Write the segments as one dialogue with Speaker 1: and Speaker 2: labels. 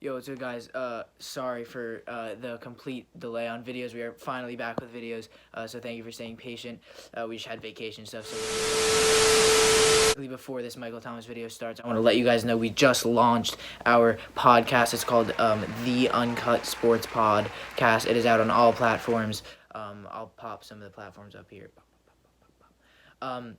Speaker 1: Yo, what's good, guys? Sorry for the complete delay on videos. We are finally back with videos, so thank you for staying patient. We just had vacation stuff, so before this Michael Thomas video starts, I want to let you guys know we just launched our podcast. It's called The Uncut Sports Podcast. It is out on all platforms. I'll pop some of the platforms up here. And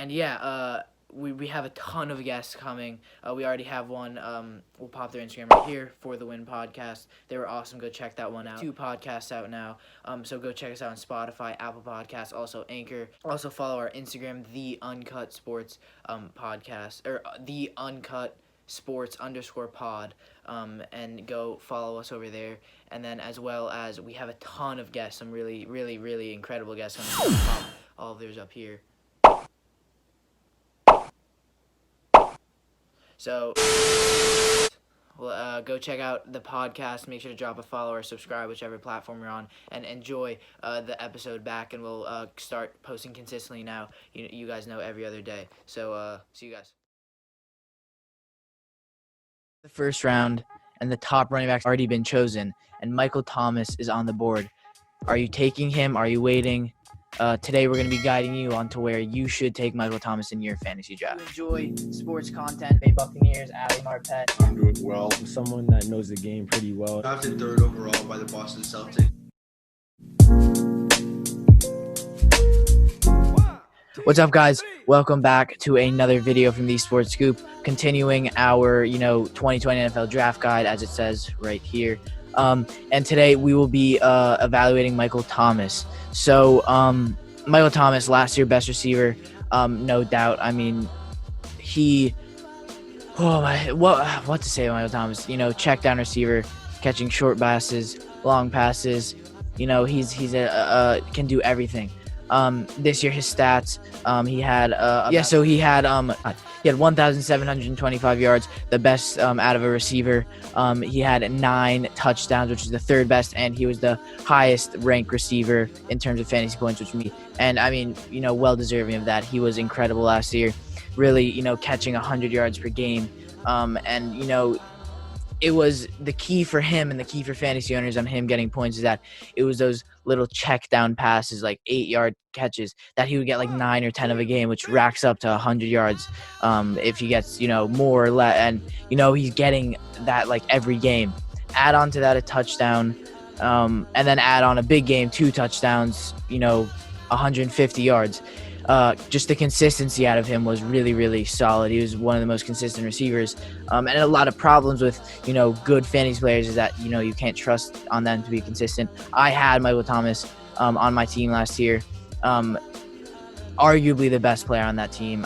Speaker 1: yeah, we have a ton of guests coming. We already have one. We'll pop their Instagram right here, For the Win Podcast. They were awesome. Go check that one out. 2 podcasts out now. So go check us out on Spotify, Apple Podcasts, also Anchor. Also follow our Instagram, The Uncut Sports Podcast, or The Uncut Sports _pod, and go follow us over there. And then as well as we have a ton of guests, some really incredible guests coming. Pop all of theirs up here. So, go check out the podcast. Make sure to drop a follow or subscribe, whichever platform you're on, and enjoy the episode back. And we'll start posting consistently now. You guys know, every other day. So, see you guys. The first round, and the top running back's already been chosen, and Michael Thomas is on the board. Are you taking him? Are you waiting? Today we're going to be guiding you on to where you should take Michael Thomas in your fantasy draft. Enjoy sports content, Bay Buccaneers, Ali Marpet.
Speaker 2: I'm doing well.
Speaker 3: I'm someone that knows the game pretty well.
Speaker 2: Drafted 3rd overall by the Boston Celtics.
Speaker 1: What's up, guys? Welcome back to another video from the Sports Scoop, continuing our 2020 NFL draft guide, as it says right here. And today we will be evaluating Michael Thomas. So Michael Thomas, last year best receiver, no doubt. I mean, what to say about Michael Thomas? Check down receiver, catching short passes, long passes. He's can do everything. This year his stats, he had 1,725 yards, the best out of a receiver. He had 9 touchdowns, which is the 3rd best, and he was the highest ranked receiver in terms of fantasy points, which me. And I mean, well deserving of that. He was incredible last year, really, catching 100 yards per game. And it was the key for him, and the key for fantasy owners on him getting points is that it was those little check down passes, like 8-yard catches, that he would get like 9 or 10 of a game, which racks up to 100 yards if he gets more or less. And he's getting that like every game. Add on to that a touchdown, and then add on a big game, 2 touchdowns, 150 yards. Just the consistency out of him was really solid. He was one of the most consistent receivers. And a lot of problems with, good fantasy players is that, you can't trust on them to be consistent. I had Michael Thomas on my team last year. Arguably the best player on that team.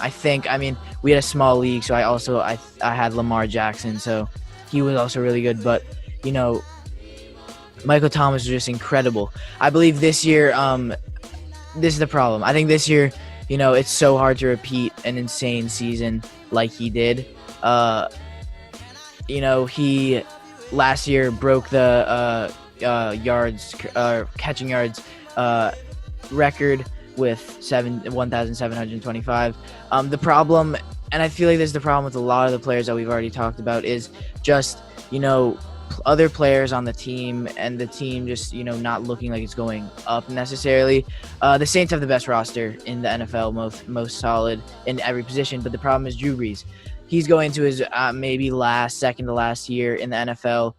Speaker 1: We had a small league, so I had Lamar Jackson, so he was also really good. But, Michael Thomas was just incredible. I believe this year, this is the problem. I think this year, it's so hard to repeat an insane season like he did. He last year broke the catching yards record with 1,725. The problem, and I feel like this is the problem with a lot of the players that we've already talked about, is just other players on the team, and the team just not looking like it's going up necessarily. The Saints have the best roster in the NFL, most solid in every position, but the problem is Drew Brees. He's going to his maybe second to last year in the NFL.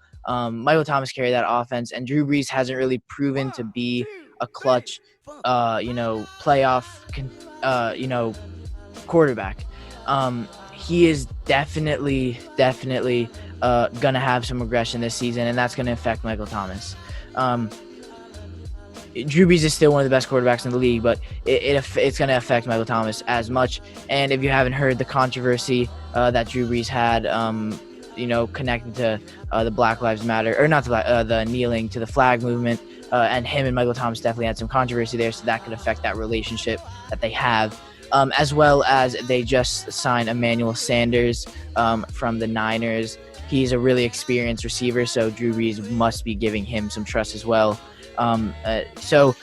Speaker 1: Michael Thomas carried that offense, and Drew Brees hasn't really proven to be a clutch playoff quarterback. He is definitely gonna have some regression this season, and that's gonna affect Michael Thomas. Drew Brees is still one of the best quarterbacks in the league, but it's gonna affect Michael Thomas as much. And if you haven't heard the controversy that Drew Brees had, connected to the Black Lives Matter, or not the kneeling to the flag movement, and him and Michael Thomas definitely had some controversy there, so that could affect that relationship that they have. As well as they just signed Emmanuel Sanders from the Niners. He's a really experienced receiver, so Drew Brees must be giving him some trust as well. So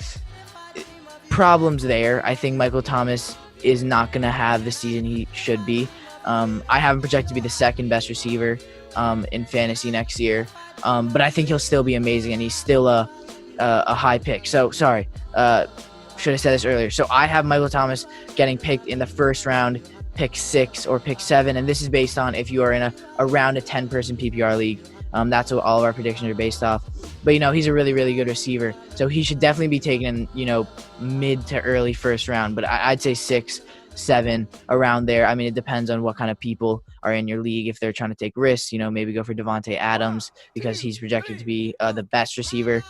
Speaker 1: problems there. I think Michael Thomas is not going to have the season he should be. I have him projected to be the 2nd best receiver. in fantasy next year. But I think he'll still be amazing, and he's still a high pick. So sorry, should have said this earlier. So I have Michael Thomas getting picked in the first round, pick 6 or pick 7, and this is based on if you are in around a 10-person PPR league. That's what all of our predictions are based off. But he's a really, really good receiver, so he should definitely be taken in mid to early first round. But I'd say 6, 7, around there. I mean, it depends on what kind of people are in your league. If they're trying to take risks, maybe go for Devontae Adams because he's projected to be the best receiver.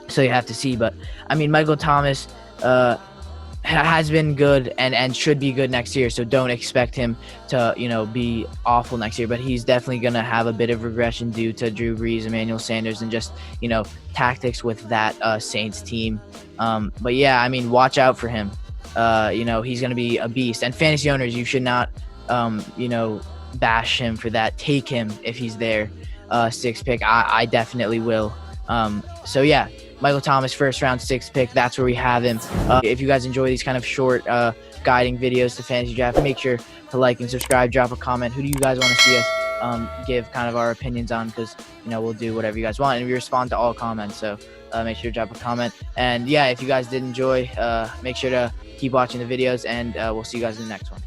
Speaker 1: So you have to see. But I mean, Michael Thomas has been good and should be good next year. So don't expect him to be awful next year. But he's definitely gonna have a bit of regression due to Drew Brees, Emmanuel Sanders, and just tactics with that Saints team. But yeah, I mean, watch out for him. He's going to be a beast. And fantasy owners, you should not, bash him for that. Take him if he's there. 6th pick. I definitely will. So yeah, Michael Thomas, first round, 6th pick. That's where we have him. If you guys enjoy these kind of short guiding videos to fantasy draft, make sure to like and subscribe. Drop a comment. Who do you guys want to see us give kind of our opinions on? Because we'll do whatever you guys want, and we respond to all comments. So make sure to drop a comment. And yeah, if you guys did enjoy, make sure to keep watching the videos, and we'll see you guys in the next one.